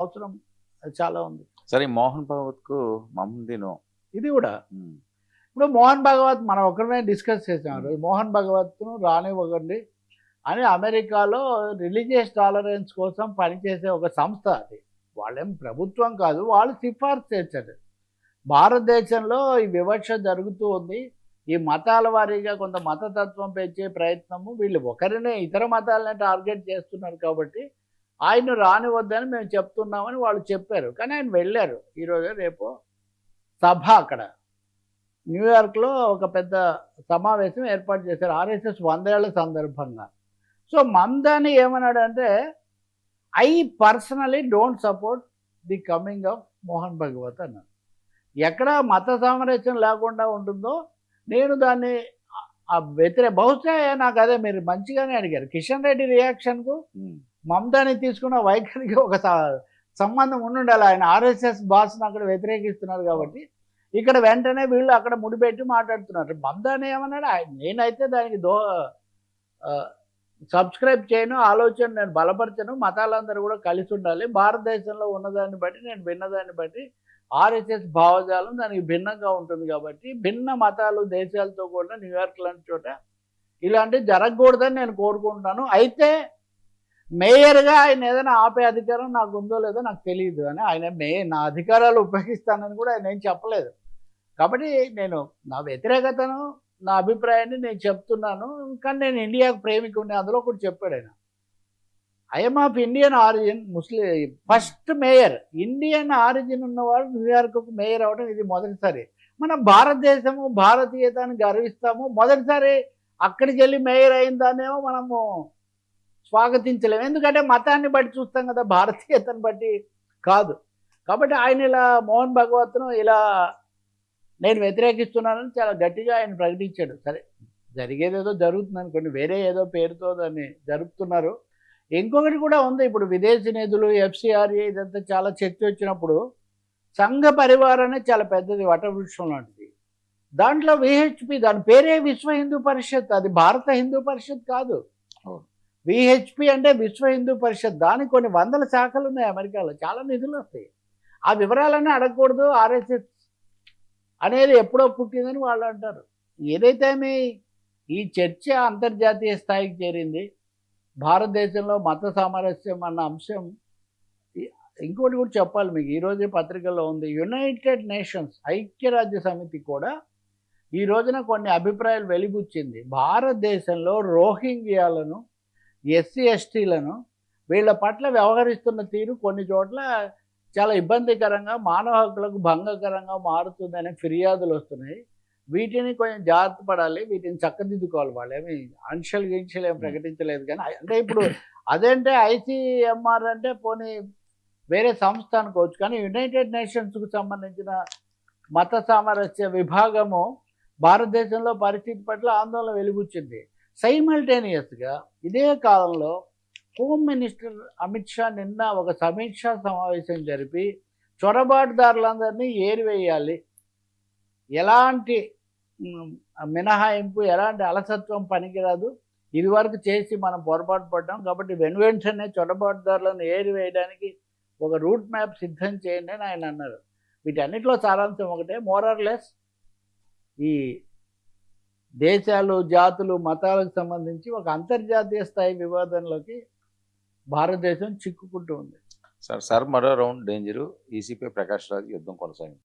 అవసరం చాలా ఉంది. సరే, మోహన్ భగవత్కు మహమ్మదీను ఇది కూడా ఇప్పుడు మోహన్ భగవత్ మనం ఒకరినే డిస్కస్ చేసాం. మోహన్ భగవత్ను రానివ్వకండి అని అమెరికాలో రిలీజియస్ టాలరెన్స్ కోసం పనిచేసే ఒక సంస్థ అది. వాళ్ళేం ప్రభుత్వం కాదు, వాళ్ళు సిఫార్సు చేశారు. భారతదేశంలో ఈ వివక్ష జరుగుతూ ఉంది. ఈ మతాల వారీగా కొంత మతతత్వం పెంచే ప్రయత్నము, వీళ్ళు ఒకరినే ఇతర మతాలనే టార్గెట్ చేస్తున్నారు కాబట్టి ఆయన రానివద్దని మేము చెప్తున్నామని వాళ్ళు చెప్పారు. కానీ ఆయన వెళ్ళారు. ఈరోజు రేపు సభ అక్కడ న్యూయార్క్లో ఒక పెద్ద సమావేశం ఏర్పాటు చేశారు ఆర్ఎస్ఎస్ 100 ఏళ్ల సందర్భంగా. సో మమ్దాని ఏమన్నాడంటే, I personally don't support the coming of Mohan Bhagwat అన్నాడు. ఎక్కడ మత సామరస్యం లేకుండా ఉంటుందో నేను దాన్ని బహుశా నాకు అదే మీరు మంచిగానే అడిగారు. కిషన్ రెడ్డి రియాక్షన్కు మమతాని తీసుకున్న వైఖరికి ఒక సంబంధం ఉండాలి. ఆయన ఆర్ఎస్ఎస్ బాస్ను అక్కడ వ్యతిరేకిస్తున్నారు కాబట్టి ఇక్కడ వెంటనే వీళ్ళు అక్కడ ముడిపెట్టి మాట్లాడుతున్నారు. మమతాని ఏమన్నాడు, నేనైతే దానికి సబ్స్క్రైబ్ చేయను, ఆలోచన నేను బలపరచను, మతాలందరూ కూడా కలిసి ఉండాలి, భారతదేశంలో ఉన్నదాన్ని బట్టి నేను విన్నదాన్ని బట్టి ఆర్ఎస్ఎస్ భావజాలం దానికి భిన్నంగా ఉంటుంది కాబట్టి భిన్న మతాలు దేశాలతో కూడా న్యూయార్క్ లాంటి చోట ఇలాంటివి జరగకూడదని నేను కోరుకుంటున్నాను. అయితే మేయర్గా ఆయన ఏదైనా ఆపే అధికారం నాకు ఉందో లేదో నాకు తెలియదు అని ఆయన నా అధికారాలు ఉపయోగిస్తానని కూడా ఆయన ఏం చెప్పలేదు. కాబట్టి నేను నా వ్యతిరేకతను నా అభిప్రాయాన్ని నేను చెప్తున్నాను. కానీ నేను ఇండియాకు ప్రేమికుడిని అందులో కూడా చెప్పాడు ఆయన. I'm of Indian origin, first mayor Indian origin ఉన్నవాడు న్యూయార్క్కు మేయర్ అవడం ఇది మొదటిసారి. మన భారతదేశము భారతీయతను గర్విస్తాము, మొదటిసారి అక్కడికి వెళ్ళి మేయర్ అయిన దాన్నేమో మనము స్వాగతించలేము. ఎందుకంటే మతాన్ని బట్టి చూస్తాం కదా, భారతీయతను బట్టి కాదు. కాబట్టి ఆయన ఇలా మోహన్ భగవత్ను ఇలా నేను వ్యతిరేకిస్తున్నానని చాలా గట్టిగా ఆయన ప్రకటించాడు. సరే, జరిగేదేదో జరుగుతుంది అనుకోండి, వేరే ఏదో పేరుతో దాన్ని జరుపుతున్నారు. ఇంకొకటి కూడా ఉంది. ఇప్పుడు విదేశీ నిధులు, ఎఫ్సిఆర్ఏ ఇదంతా చాలా చర్చ వచ్చినప్పుడు సంఘ పరివారం అనేది చాలా పెద్దది, వటవృక్షం లాంటిది. దాంట్లో విహెచ్పి, దాని పేరే విశ్వ హిందూ పరిషత్, అది భారత హిందూ పరిషత్ కాదు. విహెచ్పి అంటే విశ్వ హిందూ పరిషత్. దానికి కొన్ని వందల శాఖలు ఉన్నాయి అమెరికాలో, చాలా నిధులు వస్తాయి. ఆ వివరాలన్నీ అడగకూడదు. ఆర్ఎస్ఎస్ అనేది ఎప్పుడో పుట్టిందని వాళ్ళు అంటారు. ఏదైతే ఈ చర్చ అంతర్జాతీయ స్థాయికి చేరింది. భారతదేశంలో మత సామరస్యం అన్న అంశం ఇంకోటి కూడా చెప్పాలి మీకు, ఈరోజే పత్రికల్లో ఉంది. యునైటెడ్ నేషన్స్ ఐక్యరాజ్య సమితి కూడా ఈ రోజున కొన్ని అభిప్రాయాలు వెలిబుచ్చింది. భారతదేశంలో రోహింగ్యాలను, ఎస్సీ ఎస్టీలను వీళ్ళ పట్ల వ్యవహరిస్తున్న తీరు కొన్ని చోట్ల చాలా ఇబ్బందికరంగా, మానవ హక్కులకు భంగకరంగా మారుతుందనే ఫిర్యాదులు వస్తున్నాయి. వీటిని కొంచెం జాగ్రత్త పడాలి, వీటిని చక్కదిద్దుకోవాలి. వాళ్ళు ఏమి ఆంక్షలు గింక్షలు ఏమి ప్రకటించలేదు. కానీ అంటే ఇప్పుడు అదేంటే ఐసీఎంఆర్ అంటే పోనీ వేరే సంస్థ అనుకోవచ్చు, కానీ యునైటెడ్ నేషన్స్కు సంబంధించిన మత సామరస్య విభాగము భారతదేశంలో పరిస్థితి పట్ల ఆందోళన వెలుగుచ్చింది. సైమల్టేనియస్గా ఇదే కాలంలో హోమ్ మినిస్టర్ అమిత్ షా నిన్న ఒక సమీక్షా సమావేశం జరిపి చొరబాటుదారులందరినీ ఏరివేయాలి, ఎలాంటి మినహాయింపు, ఎలాంటి అలసత్వం పనికిరాదు, ఇదివరకు చేసి మనం పొరపాటు పడ్డాం కాబట్టి వెంటనే చొరబాటుదారులను ఏరివేయడానికి ఒక రూట్ మ్యాప్ సిద్ధం చేయండి అని ఆయన అన్నారు. వీటన్నిటిలో సారాంశం ఒకటే, మోరార్లెస్ ఈ దేశాలు, జాతులు, మతాలకు సంబంధించి ఒక అంతర్జాతీయ స్థాయి వివాదంలోకి భారతదేశం చిక్కుకుంటూ ఉంది. సార్ మరో రౌండ్ డేంజరు, ఈసీపై ప్రకాష్ రాజ్ యుద్ధం కొనసాగింది.